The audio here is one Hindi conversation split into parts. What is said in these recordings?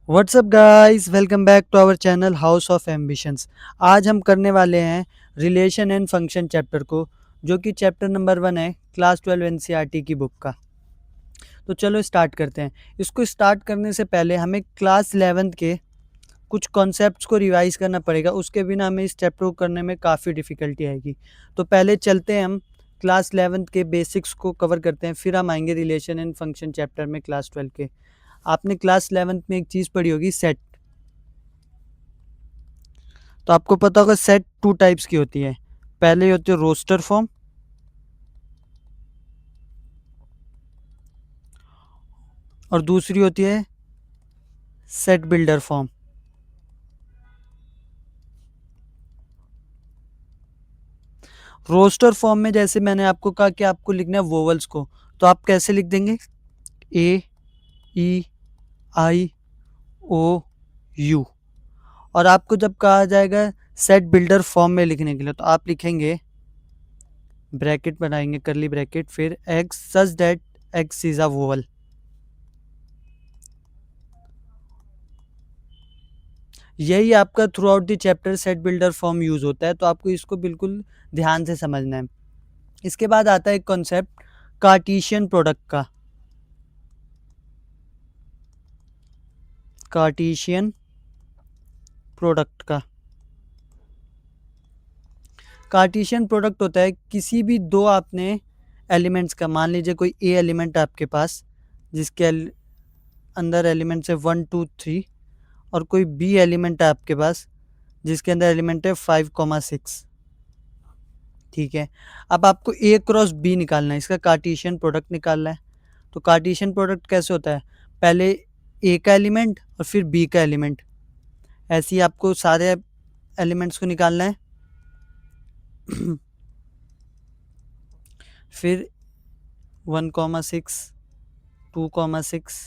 WhatsApp guys, welcome back to our channel house of ambitions. आज हम करने वाले हैं रिलेशन एंड फंक्शन चैप्टर को, जो कि चैप्टर नंबर 1 है क्लास 12 एनसीईआरटी की बुक का। तो चलो स्टार्ट करते हैं। इसको स्टार्ट करने से पहले हमें क्लास 11th के कुछ कॉन्सेप्ट्स को रिवाइज करना पड़ेगा, उसके बिना हमें इस चैप्टर को करने में काफ़ी डिफ़िकल्टी आएगी। तो पहले चलते हैं, हम क्लास 11th के बेसिक्स को कवर करते हैं, फिर हम आएंगे रिलेशन एंड फंक्शन चैप्टर में क्लास 12 के। आपने क्लास 11th में एक चीज़ पढ़ी होगी, सेट। तो आपको पता होगा सेट टू टाइप्स की होती है। पहले होती है रोस्टर फॉर्म, और दूसरी होती है set builder form. Roster form में जैसे मैंने आपको कहा कि आपको लिखना है वोवल्स को, तो आप कैसे लिख देंगे? ए, ई, आई, ओ, यू। और आपको जब कहा जाएगा सेट बिल्डर फॉर्म में लिखने के लिए, तो आप लिखेंगे, ब्रैकेट बनाएंगे, करली ब्रैकेट, फिर x such that x is a vowel. यही आपका through out the chapter set builder form use होता है, तो आपको इसको बिल्कुल ध्यान से समझना है। इसके बाद आता है एक कॉन्सेप्ट कार्टेशियन प्रोडक्ट का। कार्टेशियन प्रोडक्ट का कार्टेशियन प्रोडक्ट होता है किसी भी दो आपने एलिमेंट्स का, मान लीजिए कोई ए एलिमेंट आपके पास जिसके अंदर एलिमेंट्स है 1 2 3, और कोई बी एलिमेंट है आपके पास जिसके अंदर एलिमेंट है 5,6। ठीक है, अब आपको ए क्रॉस बी निकालना है, इसका कार्टेशियन प्रोडक्ट निकालना है। तो कार्टेशियन प्रोडक्ट कैसे होता है? पहले ए का एलिमेंट और फिर बी का एलिमेंट, ऐसे ही आपको सारे एलिमेंट्स को निकालना है। फिर 1,6, 2,6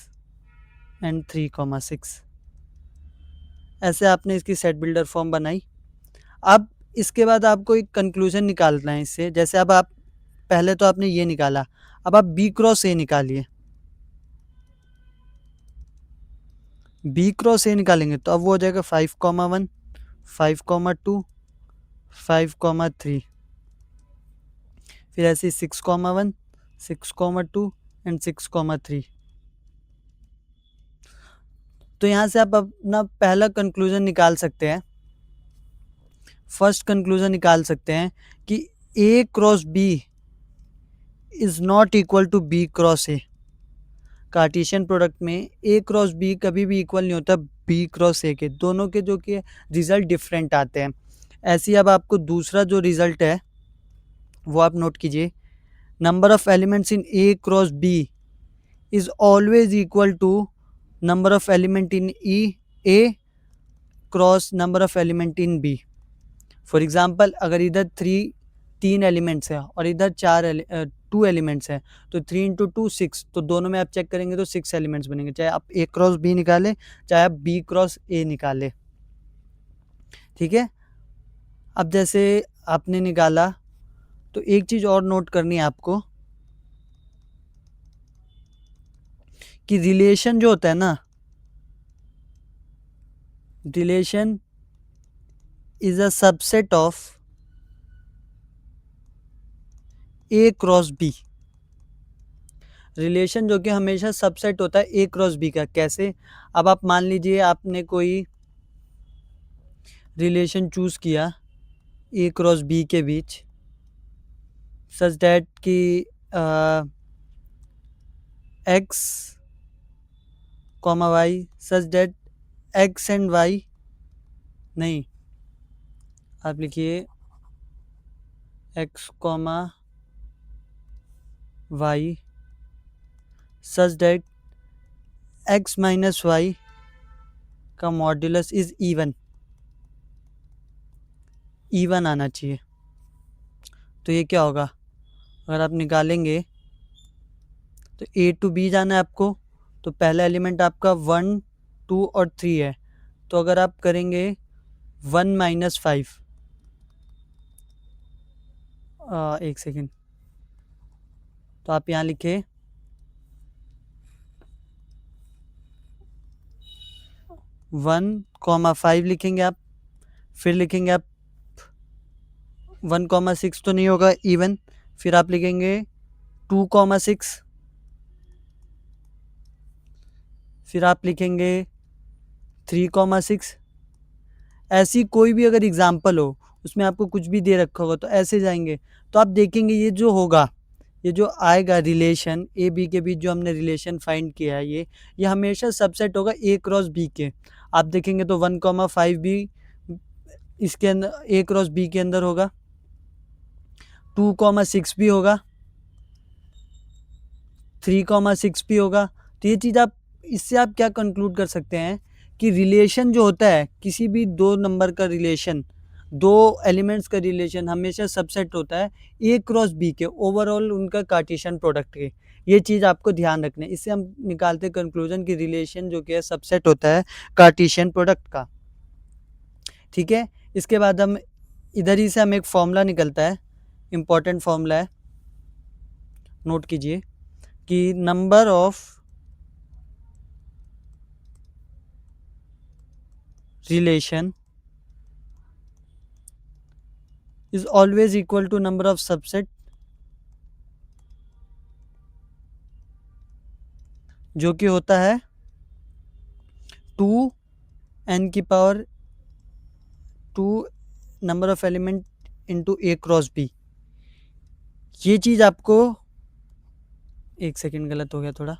एंड 3,6, ऐसे आपने इसकी सेट बिल्डर फॉर्म बनाई। अब इसके बाद आपको एक कंक्लूजन निकालना है इससे। जैसे अब आप पहले तो आपने ये निकाला, अब आप बी क्रॉस ए निकालिए। बी क्रॉस ए निकालेंगे तो अब वो हो जाएगा 5,1, 5,2, 5,3, फिर ऐसे 6,1, 6,2 एंड 6,3। तो यहाँ से आप अपना पहला कंक्लूजन निकाल सकते हैं। फर्स्ट कंक्लूजन निकाल सकते हैं कि A cross B is not equal to B cross A. Cartesian product में ए क्रॉस बी कभी भी इक्वल नहीं होता बी क्रॉस ए के, दोनों के जो कि रिजल्ट डिफरेंट आते हैं। ऐसे ही अब आपको दूसरा जो रिजल्ट है वो आप नोट कीजिए, number of elements in A cross B is always equal to number of element in E A cross number of element in B. For example, अगर इधर तीन एलिमेंट्स हैं और इधर 2 एलिमेंट्स हैं, तो 3 इंटू 2 6, तो दोनों में आप चेक करेंगे तो 6 एलिमेंट्स बनेंगे, चाहे आप ए क्रॉस बी निकालें चाहे आप बी क्रॉस ए निकालें। ठीक है, अब जैसे आपने निकाला, तो एक चीज़ और नोट करनी है आपको कि रिलेशन जो होता है ना, relation is a subset of A cross B. Relation जो कि हमेशा सबसेट होता है ए क्रॉस बी का। कैसे? अब आप मान लीजिए आपने कोई रिलेशन चूज किया ए क्रॉस बी के बीच, सच दैट कि x comma y, such that x and y, नहीं, आप लिखिए x comma y such that x minus y का मॉड्यूलस इज इवन, इवन आना चाहिए। तो ये क्या होगा? अगर आप निकालेंगे तो ए टू बी जाना है आपको, तो पहला एलिमेंट आपका 1 2 और 3 है, तो अगर आप करेंगे 1 माइनस 5, एक सेकेंड, तो आप यहाँ लिखे 1,5 लिखेंगे आप, फिर लिखेंगे आप 1,6 तो नहीं होगा इवन, फिर आप लिखेंगे 2,6, फिर आप लिखेंगे 3,6। ऐसी कोई भी अगर एग्जाम्पल हो उसमें आपको कुछ भी दे रखा होगा तो ऐसे जाएंगे, तो आप देखेंगे ये जो होगा, ये जो आएगा रिलेशन ए बी के बीच जो हमने रिलेशन फाइंड किया है ये हमेशा सबसेट होगा ए क्रॉस बी के। आप देखेंगे तो 1,5 भी इसके अंदर ए क्रॉस बी के अंदर होगा, 2,6 भी होगा, 3,6 भी होगा। तो ये चीज़ आप, इससे आप क्या कंक्लूड कर सकते हैं कि रिलेशन जो होता है, किसी भी दो नंबर का रिलेशन, दो एलिमेंट्स का रिलेशन हमेशा सबसेट होता है ए क्रॉस बी के, ओवरऑल उनका कार्टेशियन प्रोडक्ट के। ये चीज़ आपको ध्यान रखना है। इससे हम निकालते कंक्लूजन कि रिलेशन जो कि है सबसेट होता है कार्टेशियन प्रोडक्ट का। ठीक है, इसके बाद हम इधर ही से हम एक फॉर्मूला निकलता है, इम्पॉर्टेंट फॉर्मूला है, नोट कीजिए कि number of relation is always equal to number of subset, जो कि होता है 2n की power 2 number of element into A cross B. ये चीज़ आपको, एक सेकेंड गलत हो गया थोड़ा,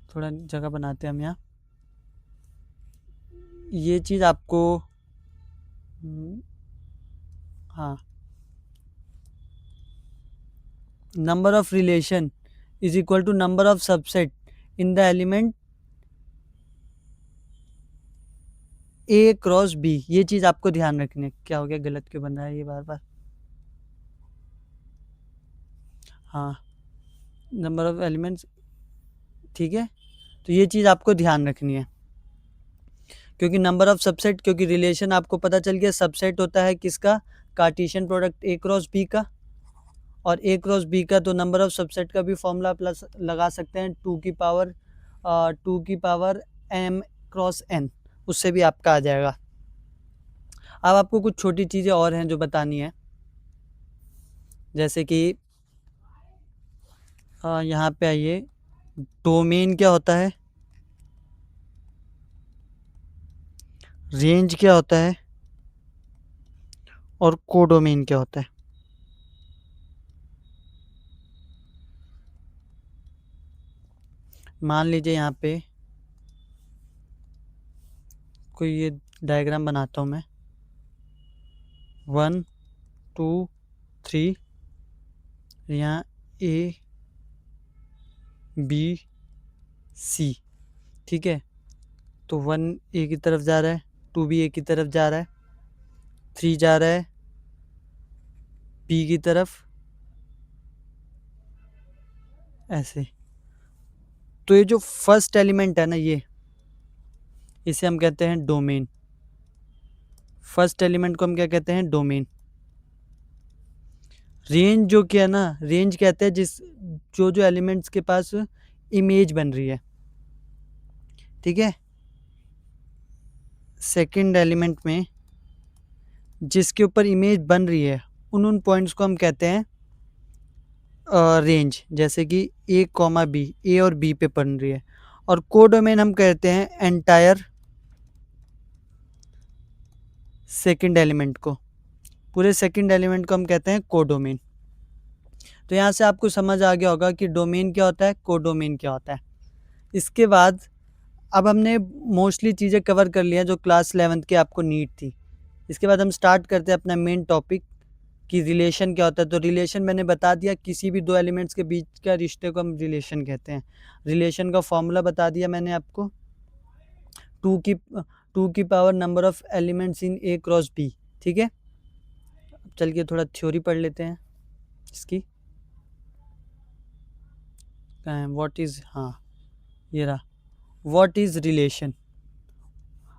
थोड़ा जगह बनाते हैं हम यहाँ। ये चीज़ आपको हाँ, number of relation is equal to number of subset in the element A cross B. ये चीज़ आपको ध्यान रखनी है। क्या हो गया, गलत क्यों बन रहा है ये बार बार? हाँ, नंबर ऑफ एलिमेंट्स, ठीक है। तो ये चीज़ आपको ध्यान रखनी है, क्योंकि नंबर ऑफ सबसेट, क्योंकि रिलेशन आपको पता चल गया सबसेट होता है किसका, Cartesian product A cross B का, और ए क्रॉस बी का तो नंबर ऑफ सबसेट का भी फॉर्मूला प्लस लगा सकते हैं 2 की पावर m क्रॉस n, उससे भी आपका आ जाएगा। अब आपको कुछ छोटी चीज़ें और हैं जो बतानी है, जैसे कि यहाँ पे आइए, डोमेन क्या होता है, रेंज क्या होता है, और कोडोमेन क्या होता है। मान लीजिए यहाँ पे कोई ये डायग्राम बनाता हूँ मैं, 1 2 3, यहाँ ए बी सी, ठीक है। तो 1 ए की तरफ जा रहा है, 2 भी ए की तरफ जा रहा है, 3 जा रहा है बी की तरफ, ऐसे। तो ये जो फर्स्ट एलिमेंट है ना, ये इसे हम कहते हैं डोमेन। फर्स्ट एलिमेंट को हम क्या कहते हैं, डोमेन। रेंज जो क्या है ना, रेंज कहते हैं जिस जो एलिमेंट्स के पास इमेज बन रही है, ठीक है। सेकंड एलिमेंट में जिसके ऊपर इमेज बन रही है उन पॉइंट्स को हम कहते हैं रेंज, जैसे कि ए कॉमा बी, ए और बी पे बन रही है। और कोडोमेन हम कहते हैं एंटायर सेकंड एलिमेंट को, पूरे सेकंड एलिमेंट को हम कहते हैं कोडोमेन। तो यहाँ से आपको समझ आ गया होगा कि डोमेन क्या होता है, कोडोमेन क्या होता है। इसके बाद अब हमने मोस्टली चीज़ें कवर कर ली हैं जो क्लास 11th के आपको नीड थी। इसके बाद हम स्टार्ट करते हैं अपना मेन टॉपिक कि रिलेशन क्या होता है। तो रिलेशन मैंने बता दिया, किसी भी दो एलिमेंट्स के बीच का रिश्ते को हम रिलेशन कहते हैं। रिलेशन का फॉर्मूला बता दिया मैंने आपको, 2 की power number of elements in A cross B, ठीक है। चल के थोड़ा थ्योरी पढ़ लेते हैं इसकी। व्हाट इज़, हाँ ये रहा, what is relation.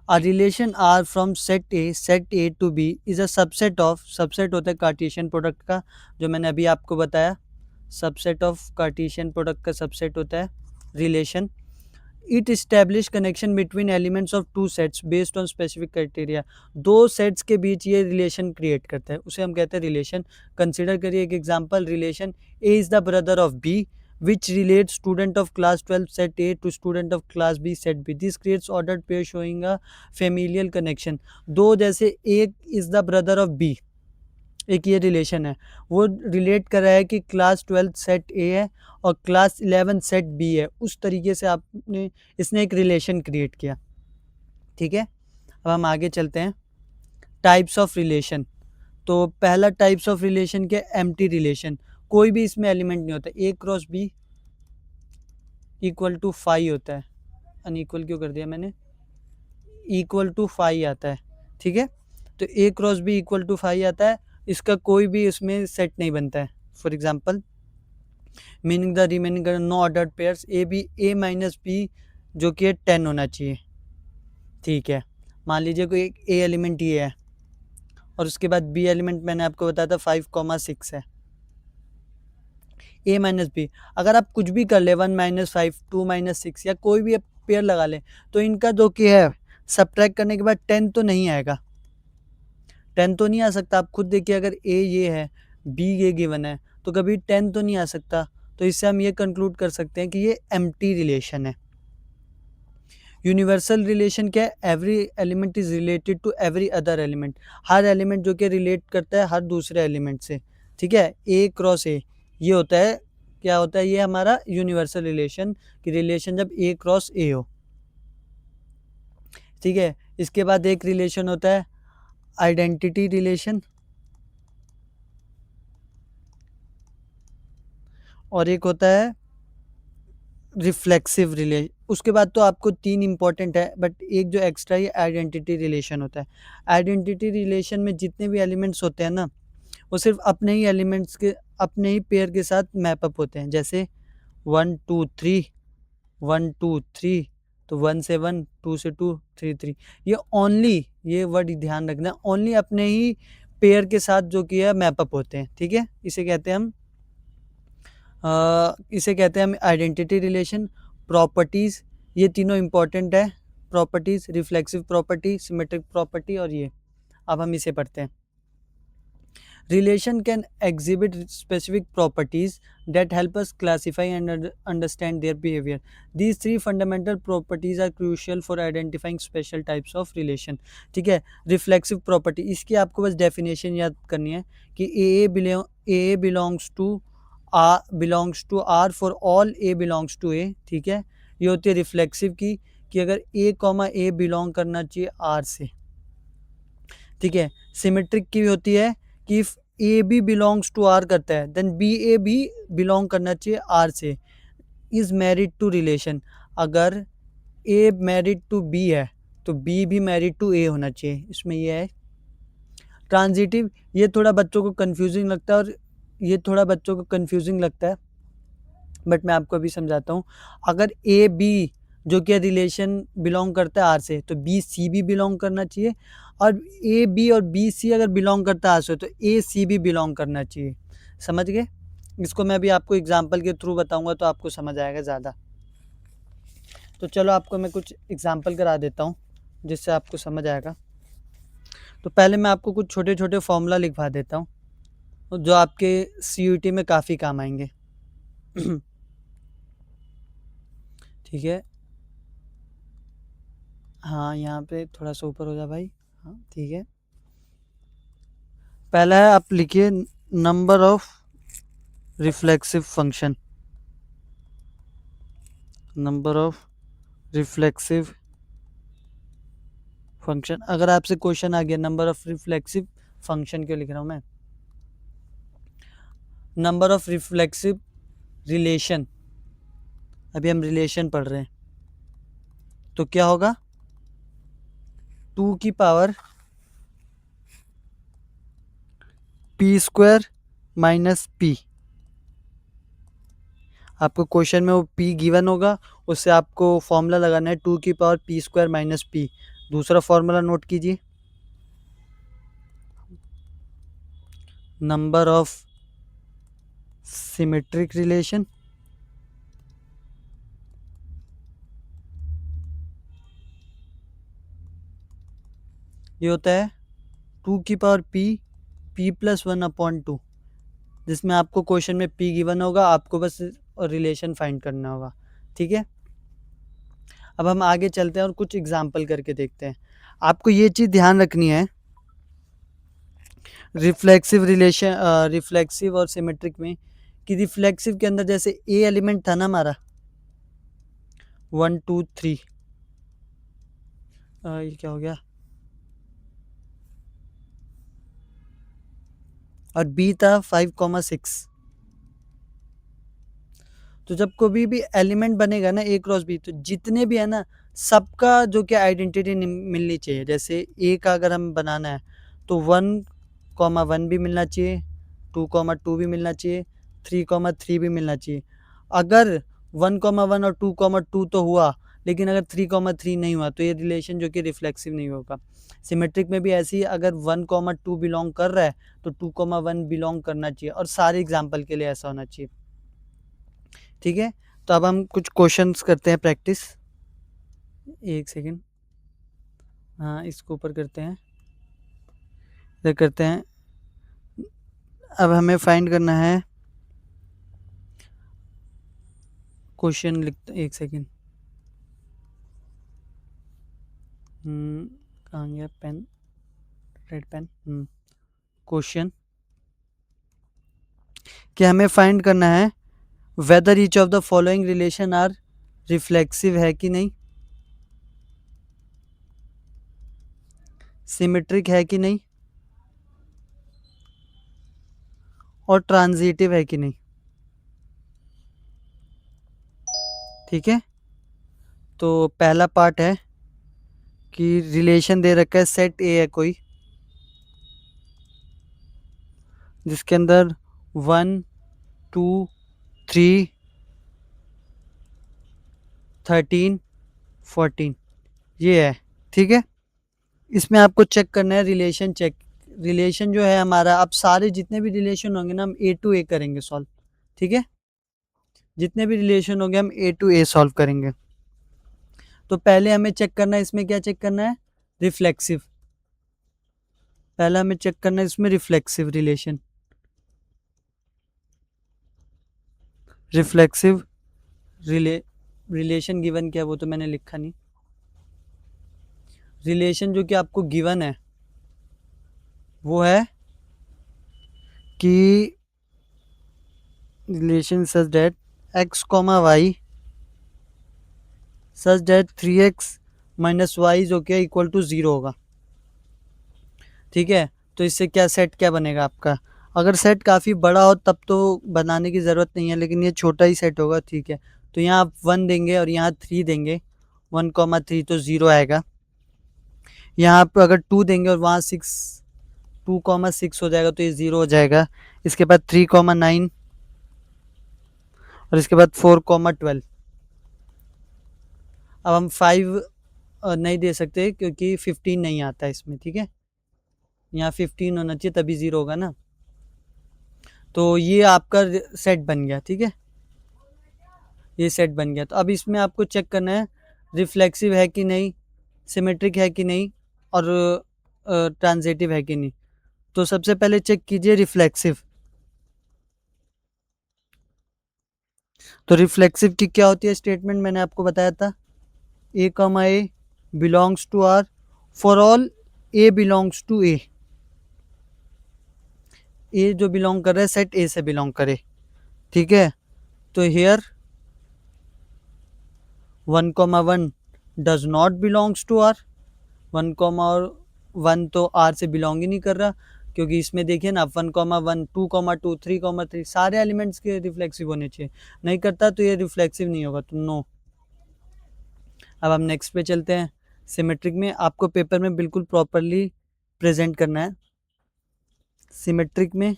A relation R from set A to B is a subset of, subset होता है कार्टेशियन प्रोडक्ट का, जो मैंने अभी आपको बताया, सबसेट ऑफ कार्टेशियन प्रोडक्ट का सबसेट होता है relation. It establish connection between elements of two sets based on specific criteria. दो सेट्स के बीच ये रिलेशन क्रिएट करता है, उसे हम कहते हैं रिलेशन। कंसिडर करिए एक example, relation A is the brother of B which relates student of class 12 set A to student of class B set B. This creates ordered pair showing a familial connection. दो जैसे एक is the brother of B, एक ये रिलेशन है, वो रिलेट कर रहा है कि क्लास 12 सेट ए है और क्लास 11 सेट बी है, उस तरीके से आपने इसने एक रिलेशन क्रिएट किया। ठीक है, अब हम आगे चलते हैं। Types of relation. तो पहला टाइप्स ऑफ रिलेशन क्या, एम्प्टी रिलेशन, कोई भी इसमें एलिमेंट नहीं होता। ए क्रॉस बी इक्वल टू 5 होता है, अनइक्वल क्यों कर दिया मैंने, इक्वल टू 5 आता है। ठीक है, तो ए क्रॉस बी इक्वल टू 5 आता है, इसका कोई भी इसमें सेट नहीं बनता है। For example, meaning the remaining no ordered pairs A B, A minus B जो कि 10 होना चाहिए। ठीक है, मान लीजिए कोई एक ए एलिमेंट ये है और उसके बाद बी एलिमेंट मैंने आपको बताया था 5,6 है। ए माइनस बी, अगर आप कुछ भी कर ले 1 - 5 2 - 6 या कोई भी पेयर लगा ले, तो इनका जो कि है सब्ट्रैक्ट करने के बाद 10 तो नहीं आएगा, 10 तो नहीं आ सकता। आप खुद देखिए, अगर ए ये है, बी ये गिवन है, तो कभी 10 तो नहीं आ सकता। तो इससे हम ये कंक्लूड कर सकते हैं कि ये एम्प्टी रिलेशन है। यूनिवर्सल रिलेशन क्या है, every element is related to every other element, हर एलिमेंट जो कि रिलेट करता है हर दूसरे एलिमेंट से। ठीक है, ए क्रॉस ए ये होता है, क्या होता है, ये हमारा यूनिवर्सल रिलेशन की रिलेशन जब ए क्रॉस ए हो। ठीक है, इसके बाद एक रिलेशन होता है आइडेंटिटी रिलेशन और एक होता है रिफ्लेक्सिव रिलेशन। उसके बाद तो आपको 3 इंपॉर्टेंट है, बट एक जो एक्स्ट्रा ही आइडेंटिटी रिलेशन होता है। आइडेंटिटी रिलेशन में जितने भी एलिमेंट्स होते हैं ना, वो सिर्फ अपने ही एलिमेंट्स के, अपने ही पेयर के साथ मैप अप होते हैं। जैसे 1 2 3 1 2 3, तो 1 से 1 2 से 2 3 3, ये ओनली, ये वर्ड ध्यान रखना, ओनली अपने ही पेयर के साथ जो कि है मैप अप होते हैं। ठीक है, इसे कहते हैं हम आइडेंटिटी रिलेशन। प्रॉपर्टीज़, ये तीनों इंपॉर्टेंट है, properties, reflexive property, symmetric property, और ये अब हम इसे पढ़ते हैं। Relation can exhibit specific properties that help us classify and understand their behavior. These three fundamental properties are crucial for identifying special types of relation. ठीक है, reflexive property, इसकी आपको बस definition याद करनी है कि AA belongs to R for all A belongs to A। ठीक है, ये होती है रिफ्लेक्सिव की, कि अगर A, A बिलोंग करना चाहिए R से। ठीक है, सिमेट्रिक की होती है कि if A B belongs to R करता है, देन बी ए भी बिलोंग करना चाहिए आर से। इज मैरिड टू रिलेशन, अगर ए मैरिड टू बी है तो बी भी मैरिड टू ए होना चाहिए, इसमें ये है। ट्रांजिटिव, ये थोड़ा बच्चों को कंफ्यूजिंग लगता है, बट मैं आपको अभी समझाता हूँ। अगर ए बी जो कि रिलेशन बिलोंग करता है आर से, तो बी सी भी बिलोंग करना चाहिए, और ए बी और बी सी अगर बिलोंग करता है आर से, तो ए सी भी बिलोंग करना चाहिए। समझ गए? इसको मैं अभी आपको एग्जांपल के थ्रू बताऊंगा तो आपको समझ आएगा ज़्यादा। तो चलो आपको मैं कुछ एग्जांपल करा देता हूँ जिससे आपको समझ आएगा। तो पहले मैं आपको कुछ छोटे छोटे फॉर्मूला लिखवा देता हूँ जो आपके CUET में काफ़ी काम आएंगे। ठीक है, हाँ यहाँ पे थोड़ा सा ऊपर हो जा भाई। हाँ ठीक है, पहला है, आप लिखिए number of reflexive function, number of reflexive function. अगर आपसे क्वेश्चन आ गया नंबर ऑफ रिफ्लेक्सिव फंक्शन, क्यों लिख रहा हूँ मैं, नंबर ऑफ रिफ्लेक्सिव रिलेशन, अभी हम रिलेशन पढ़ रहे हैं, तो क्या होगा, 2 की पावर p² माइनस p। आपको क्वेश्चन में वो p गिवन होगा, उससे आपको फॉर्मूला लगाना है 2 की पावर p² माइनस p। दूसरा फॉर्मूला नोट कीजिए, नंबर ऑफ सिमेट्रिक रिलेशन, ये होता है 2 की पावर p प्लस 1/2, जिसमें आपको क्वेश्चन में p गिवन होगा, आपको बस रिलेशन फाइंड करना होगा। ठीक है, अब हम आगे चलते हैं और कुछ एग्जाम्पल करके देखते हैं। आपको ये चीज़ ध्यान रखनी है रिफ्लेक्सिव और सिमेट्रिक में, कि रिफ्लेक्सिव के अंदर जैसे ए एलिमेंट था ना हमारा 1 2 3, ये क्या हो गया, और बी था 5,6। तो जब कभी भी एलिमेंट बनेगा ना ए क्रॉस बी, तो जितने भी है ना सबका जो कि आइडेंटिटी मिलनी चाहिए। जैसे ए का अगर हम बनाना है तो 1,1 भी मिलना चाहिए, 2,2 भी मिलना चाहिए, 3,3 भी मिलना चाहिए। अगर 1,1 और 2,2 तो हुआ, लेकिन अगर 3,3 नहीं हुआ तो ये रिलेशन जो कि रिफ्लेक्सिव नहीं होगा। सिमेट्रिक में भी ऐसी, अगर 1,2 बिलोंग कर रहा है तो 2,1 बिलोंग करना चाहिए, और सारे एग्जाम्पल के लिए ऐसा होना चाहिए। ठीक है, तो अब हम कुछ क्वेश्चंस करते हैं प्रैक्टिस। एक सेकेंड, हाँ इसको ऊपर करते हैं, इधर करते हैं। अब हमें फाइंड करना है क्वेश्चन, लिखते एक सेकेंड, कहाँ गया पेन, रेड पेन। क्वेश्चन कि हमें फाइंड करना है whether each of the following relation are reflexive है कि नहीं, सिमेट्रिक है कि नहीं, और ट्रांजिटिव है कि नहीं। ठीक है, तो पहला पार्ट है कि रिलेशन दे रखा है, सेट ए है कोई जिसके अंदर 1 2 3 13 14 ये है। ठीक है, इसमें आपको चेक करना है रिलेशन रिलेशन जो है हमारा, अब सारे जितने भी रिलेशन होंगे ना हम ए टू ए करेंगे सॉल्व। ठीक है, जितने भी रिलेशन होंगे हम ए टू ए सॉल्व करेंगे। तो पहले हमें चेक करना है, इसमें क्या चेक करना है, रिफ्लेक्सिव। पहला हमें चेक करना है इसमें reflexive relation. Reflexive relation given क्या है वो तो मैंने लिखा नहीं। रिलेशन जो कि आपको गिवन है वो है कि relation such that x, y such that 3x minus y जो कि इक्वल टू 0 होगा। ठीक है, तो इससे क्या सेट क्या बनेगा आपका, अगर सेट काफ़ी बड़ा हो तब तो बनाने की ज़रूरत नहीं है, लेकिन ये छोटा ही सेट होगा। ठीक है, तो यहाँ आप 1 देंगे और यहाँ 3 देंगे, 1,3 तो 0 आएगा। यहाँ आप अगर 2 देंगे और वहाँ 2,6 हो जाएगा तो ये 0 हो जाएगा। इसके बाद 3,9 और इसके बाद 4,12। अब हम 5 नहीं दे सकते क्योंकि 15 नहीं आता है इसमें। ठीक है, यहाँ 15 होना चाहिए तभी 0 होगा ना। तो ये आपका सेट बन गया। ठीक है, ये सेट बन गया। तो अब इसमें आपको चेक करना है रिफ्लेक्सिव है कि नहीं, सिमेट्रिक है कि नहीं, और ट्रांजिटिव है कि नहीं। तो सबसे पहले चेक कीजिए रिफ्लेक्सिव। तो रिफ्लेक्सिव की क्या होती है स्टेटमेंट, मैंने आपको बताया था, A comma A belongs to R for all A belongs to A. A जो बिलोंग कर रहा है सेट ए से बिलोंग करे। ठीक है, तो here 1,1 does not belongs to R, 1,1 तो आर से बिलोंग ही नहीं कर रहा, क्योंकि इसमें देखिए ना 1,1 2,2 3,3 सारे एलिमेंट्स के रिफ्लेक्सिव होने चाहिए, नहीं करता तो ये रिफ्लेक्सिव नहीं होगा, तो नो। अब हम नेक्स्ट पे चलते हैं। सिमेट्रिक में आपको पेपर में बिल्कुल प्रॉपरली प्रेजेंट करना है। सिमेट्रिक में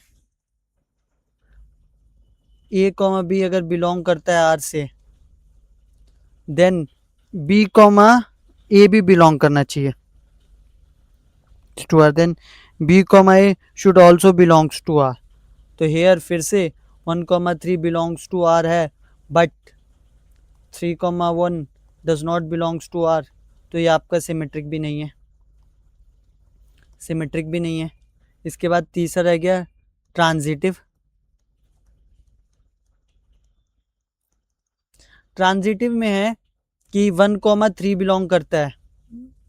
ए कॉमा बी अगर बिलोंग करता है आर से, देन बी कॉमा ए भी बिलोंग करना चाहिए to R, then B comma A should also belongs to R. तो हेयर फिर से 1,3 बिलोंग्स टू आर है, but 3,1 does not belongs to R, तो ये आपका सिमेट्रिक भी नहीं है। सिमेट्रिक भी नहीं है। इसके बाद तीसरा रह गया ट्रांजिटिव। ट्रांजिटिव में है कि 1,3 बिलोंग करता है,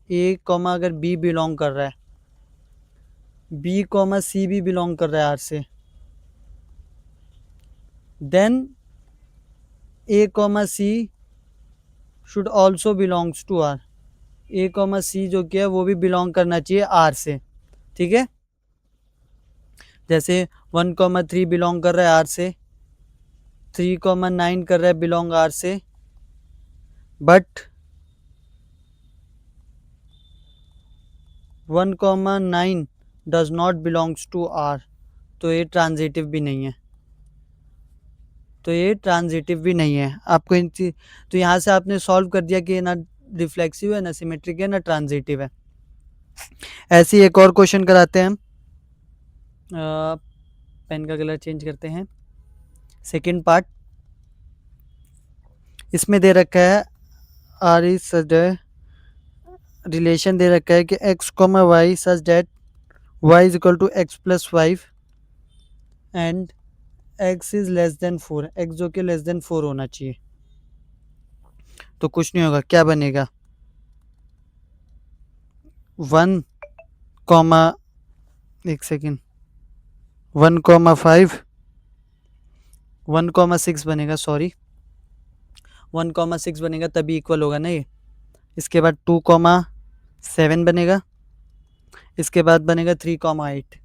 ए कॉमा अगर बी बिलोंग कर रहा है, बी कॉमा सी भी बिलोंग कर रहा है आर से, then A comma C should also belongs to R. A comma C जो कि है वो भी बिलोंग करना चाहिए आर से, ठीक है। जैसे 1,3 बिलोंग कर रहा है आर से, 3,9 कर रहा है बिलोंग आर से, but 1,9 does not belongs to R, तो ये ट्रांजिटिव भी नहीं है, तो ये ट्रांजिटिव भी नहीं है। आपको इन चीज तो यहाँ से आपने सॉल्व कर दिया कि ये ना रिफ्लेक्सिव है, ना सिमेट्रिक है, ना ट्रांजिटिव है। ऐसे ही एक और क्वेश्चन कराते हैं हम। पेन का कलर चेंज करते हैं। सेकंड पार्ट, इसमें दे रखा है आर इज सच रिलेशन दे रखा है कि x, y such that y is equal to x plus 5 and x is less than 4, x जो कि लेस देन 4 होना चाहिए। तो कुछ नहीं होगा, क्या बनेगा 1, एक सेकेंड 1,5 1,6 बनेगा, सॉरी 1,6 बनेगा तभी इक्वल होगा ना ये। इसके बाद 2,7 बनेगा, इसके बाद बनेगा 3,8,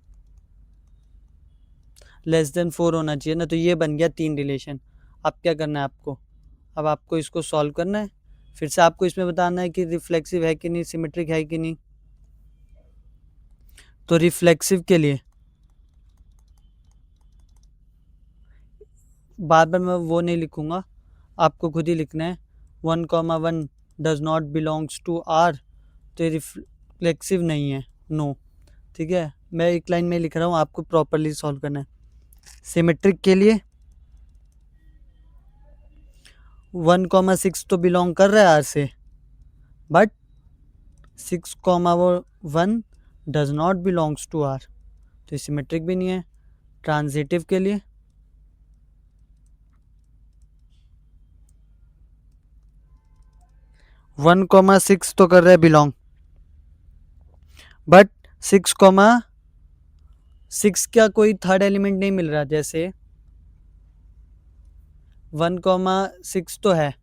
लेस देन 4 होना चाहिए ना। तो ये बन गया 3 रिलेशन। अब क्या करना है आपको, अब आपको इसको सॉल्व करना है, फिर से आपको इसमें बताना है कि रिफ्लेक्सिव है कि नहीं, सिमेट्रिक है कि नहीं। तो रिफ्लेक्सिव के लिए बार बार मैं वो नहीं लिखूंगा, आपको खुद ही लिखना है 1,1 does not belongs to R, तो रिफ्लेक्सिव नहीं है, नो, ठीक है। मैं एक लाइन में लिख रहा हूँ, आपको प्रॉपरली सॉल्व करना है। सिमेट्रिक के लिए 1,6 तो बिलोंग कर रहा है आर से, but 6,1 does not belongs to R, तो सिमेट्रिक भी नहीं है। ट्रांजिटिव के लिए 1,6 तो कर रहा है बिलोंग, बट 6,6 का कोई थर्ड एलिमेंट नहीं मिल रहा। जैसे 1,6 तो है,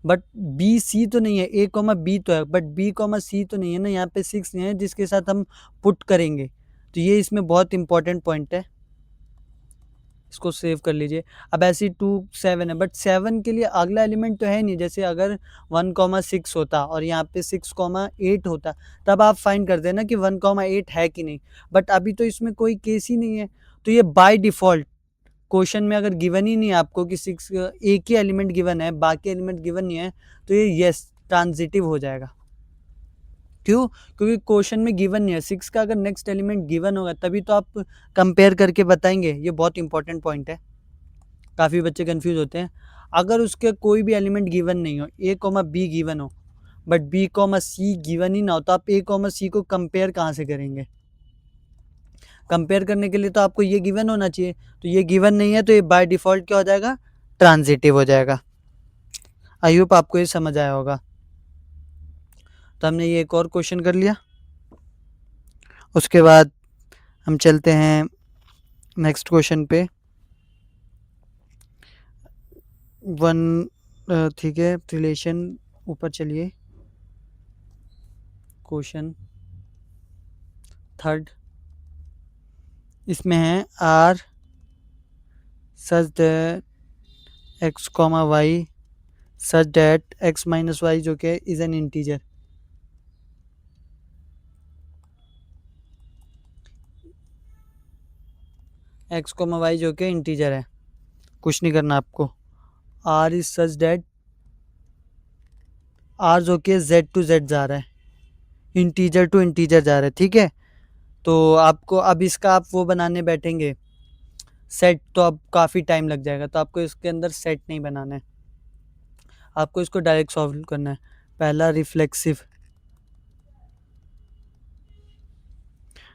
बट बी सी तो नहीं है, ए कॉमा बी तो है, बट बी कॉमा सी तो नहीं है ना, यहाँ पे 6 नहीं है जिसके साथ हम पुट करेंगे। तो ये इसमें बहुत इंपॉर्टेंट पॉइंट है, इसको सेव कर लीजिए। अब ऐसी 2, 7 है, बट 7 के लिए अगला एलिमेंट तो है नहीं। जैसे अगर 1,6 होता और यहाँ पे 6,8 होता, तब आप फाइंड कर देना कि 1,8 है कि नहीं, बट अभी तो इसमें कोई केस ही नहीं है। तो ये बाय डिफ़ॉल्ट क्वेश्चन में अगर गिवन ही नहीं है आपको कि 6 एक ही एलिमेंट गिवन है, बाकी एलिमेंट गिवन नहीं है, तो ये यस ट्रांजिटिव हो जाएगा। क्यों? क्योंकि क्वेश्चन में गिवन नहीं है। 6 का अगर नेक्स्ट एलिमेंट गिवन होगा तभी तो आप कंपेयर करके बताएंगे। ये बहुत इंपॉर्टेंट पॉइंट है, काफ़ी बच्चे कंफ्यूज होते हैं। अगर उसके कोई भी एलिमेंट गिवन नहीं हो, ए कॉमा बी गिवन हो, but B comma C given ही ना हो, तो आप ए कॉमा सी को कंपेयर कहाँ से करेंगे? कंपेयर करने के लिए तो आपको ये गिवन होना चाहिए, तो ये गिवन नहीं है, तो ये बाय डिफ़ॉल्ट क्या हो जाएगा? ट्रांजिटिव हो जाएगा। आई होप आपको ये समझ आया होगा। तो हमने ये एक और क्वेश्चन कर लिया, उसके बाद हम चलते हैं नेक्स्ट क्वेश्चन पे। ठीक है, रिलेशन ऊपर चलिए। क्वेश्चन थर्ड, इसमें है R such that x comma y such that x minus y जो कि is an integer. X comma y जो कि इंटीजर है, कुछ नहीं करना आपको। R is such that, R जो कि जेड टू जेड जा रहा है, इंटीजर टू इंटीजर जा रहा है, ठीक है। तो आपको अब इसका आप वो बनाने बैठेंगे सेट, तो अब काफ़ी टाइम लग जाएगा, तो आपको इसके अंदर सेट नहीं बनाना है, आपको इसको डायरेक्ट सॉल्व करना है। पहला रिफ्लेक्सिव,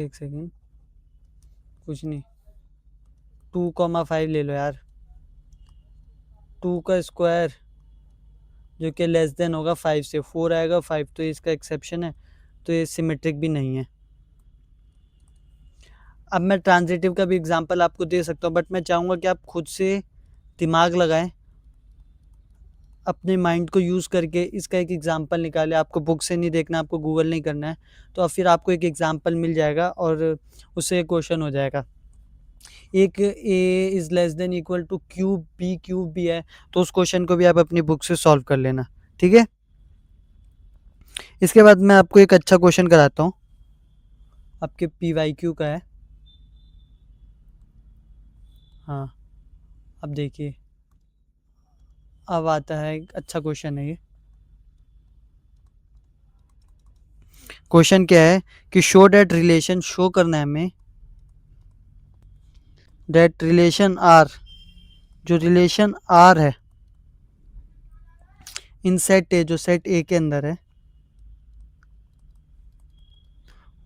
एक सेकेंड, कुछ नहीं, 2,5 ले लो यार, 2 का स्क्वायर जो कि लेस देन होगा 5 से, 4 आएगा 5, तो इसका एक्सेप्शन है, तो ये सिमेट्रिक भी नहीं है। अब मैं ट्रांजिटिव का भी एग्जांपल आपको दे सकता हूँ, बट मैं चाहूँगा कि आप खुद से दिमाग लगाएं, अपने माइंड को यूज़ करके इसका एक एग्जांपल निकालें। आपको बुक से नहीं देखना, आपको गूगल नहीं करना है, तो अब फिर आपको एक एग्जांपल मिल जाएगा और उससे क्वेश्चन हो जाएगा। एक A is less than equal to cube B है, तो उस क्वेश्चन को भी आप अपनी बुक से सॉल्व कर लेना, ठीक है। इसके बाद मैं आपको एक अच्छा क्वेश्चन कराता हूँ, आपके PYQ का है। हाँ, अब देखिए, अब आता है एक अच्छा क्वेश्चन है ये। क्वेश्चन क्या है कि शो दैट रिलेशन, शो करना है हमें दैट रिलेशन आर, जो रिलेशन आर है इन सेट ए, जो सेट ए के अंदर है,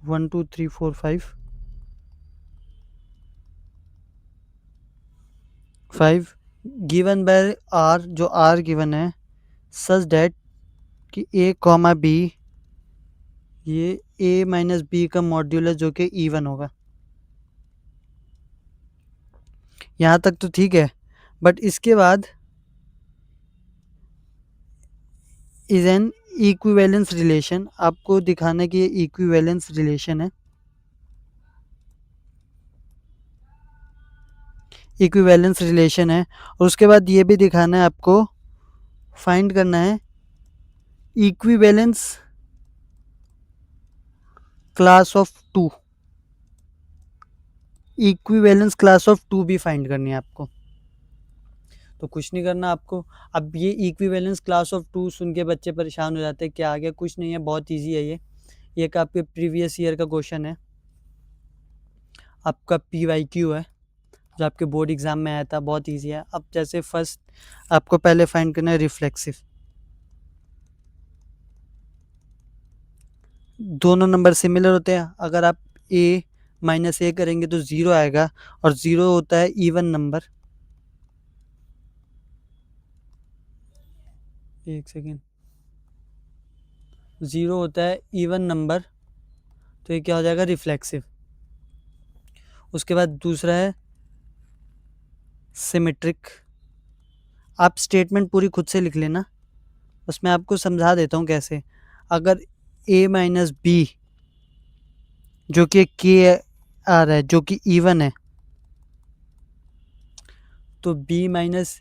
1 2 3 4 5 गिवन बाय आर, जो आर गिवन है, सच दैट कि ए कॉमा बी, ये ए माइनस बी का मॉड्यूलस जो कि इवन होगा। यहाँ तक तो ठीक है, बट इसके बाद इज एन इक्विवेलेंस रिलेशन, आपको दिखाना है कि ये इक्विवेलेंस रिलेशन है, इक्विवेलेंस रिलेशन है। और उसके बाद ये भी दिखाना है आपको, फाइंड करना है equivalence class of 2, equivalence class of 2 भी फाइंड करनी है आपको। तो कुछ नहीं करना आपको। अब ये इक्विवेलेंस क्लास ऑफ 2 सुन के बच्चे परेशान हो जाते हैं, क्या आ गया, कुछ नहीं है, बहुत ईजी है ये एक आपके प्रीवियस ईयर का क्वेश्चन है, आपका PYQ है, जो आपके बोर्ड एग्जाम में आया था, बहुत ईजी है। अब जैसे फर्स्ट आपको पहले फाइंड करना है रिफ्लेक्सिव, दोनों नंबर सिमिलर होते हैं, अगर आप a माइनस ए करेंगे तो 0 आएगा, और 0 होता है इवन नंबर, एक सेकेंड, 0 होता है इवन नंबर, तो ये क्या हो जाएगा, रिफ्लेक्सिव। उसके बाद दूसरा है सिमेट्रिक, आप स्टेटमेंट पूरी खुद से लिख लेना, बस मैं आपको समझा देता हूँ कैसे। अगर a माइनस बी जो कि के आ रहा है, जो कि इवन है, तो b माइनस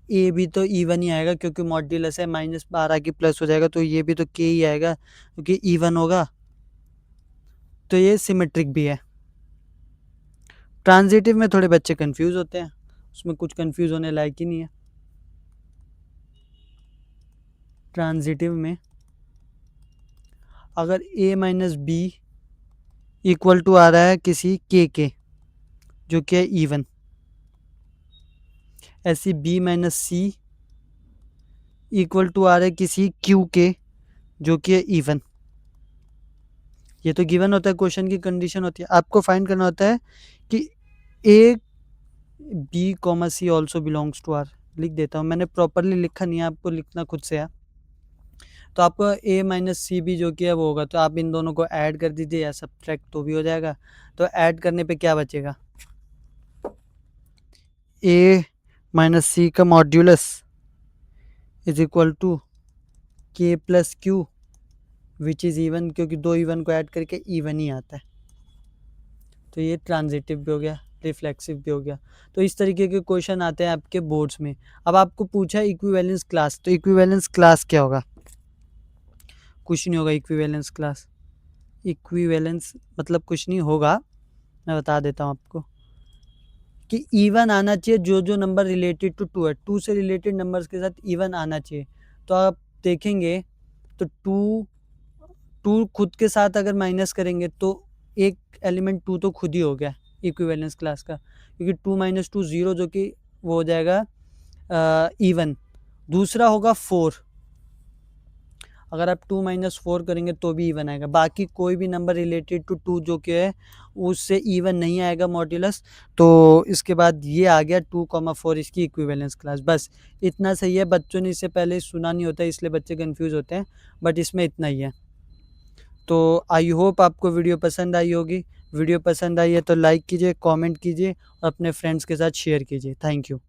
ए भी तो इवन ही आएगा, क्योंकि मॉड्यूलस है, -12 की प्लस हो जाएगा, तो ये भी तो के ही आएगा क्योंकि इवन होगा, तो ये सिमेट्रिक भी है। ट्रांजिटिव में थोड़े बच्चे कंफ्यूज होते हैं, उसमें कुछ कंफ्यूज होने लायक ही नहीं है। ट्रांजिटिव में अगर a minus B equal to आ रहा है किसी के जो कि है इवन, ऐसी b minus C equal to आ रहा है किसी क्यू के जो कि है इवन, ये तो गिवन होता है, क्वेश्चन की कंडीशन होती है। आपको फाइंड करना होता है कि A B comma C also belongs to R, लिख देता हूँ, मैंने प्रॉपरली लिखा नहीं है, आपको लिखना खुद से है। तो आपको a माइनस सी भी जो कि है वो होगा, तो आप इन दोनों को ऐड कर दीजिए या सब्ट्रैक्ट तो भी हो जाएगा। तो ऐड करने पे क्या बचेगा, a माइनस सी का modulus is equal to k plus Q which is even, क्योंकि दो इवन को ऐड करके इवन ही आता है। तो ये ट्रांजिटिव भी हो गया, रिफ्लेक्सिव भी हो गया। तो इस तरीके के क्वेश्चन आते हैं आपके बोर्ड्स में। अब आपको पूछा है इक्विवेलेंस क्लास, तो इक्विवेलेंस क्लास क्या होगा, कुछ नहीं होगा इक्विवेलेंस क्लास, इक्विवेलेंस मतलब कुछ नहीं होगा, मैं बता देता हूँ आपको कि इवन आना चाहिए, जो जो नंबर रिलेटेड टू 2 है, 2 से रिलेटेड नंबर्स के साथ इवन आना चाहिए। तो आप देखेंगे तो 2 खुद के साथ अगर माइनस करेंगे तो एक एलिमेंट 2 तो खुद ही हो गया इक्विवेलेंस क्लास का, क्योंकि 2 माइनस 2 0, जो कि वो हो जाएगा इवन। दूसरा होगा 4, अगर आप 2 - 4 करेंगे तो भी इवन आएगा। बाकी कोई भी नंबर रिलेटेड टू 2 जो कि है उससे इवन नहीं आएगा मॉड्यूलस। तो इसके बाद ये आ गया 2, 4 इसकी इक्विवेलेंस क्लास। बस इतना सही है। बच्चों ने इससे पहले सुना नहीं होता इसलिए बच्चे कंफ्यूज होते हैं, बट इसमें इतना ही है। तो आई होप आपको वीडियो पसंद आई होगी। वीडियो पसंद आई है तो लाइक कीजिए, कमेंट कीजिए और अपने फ्रेंड्स के साथ शेयर कीजिए। Thank you.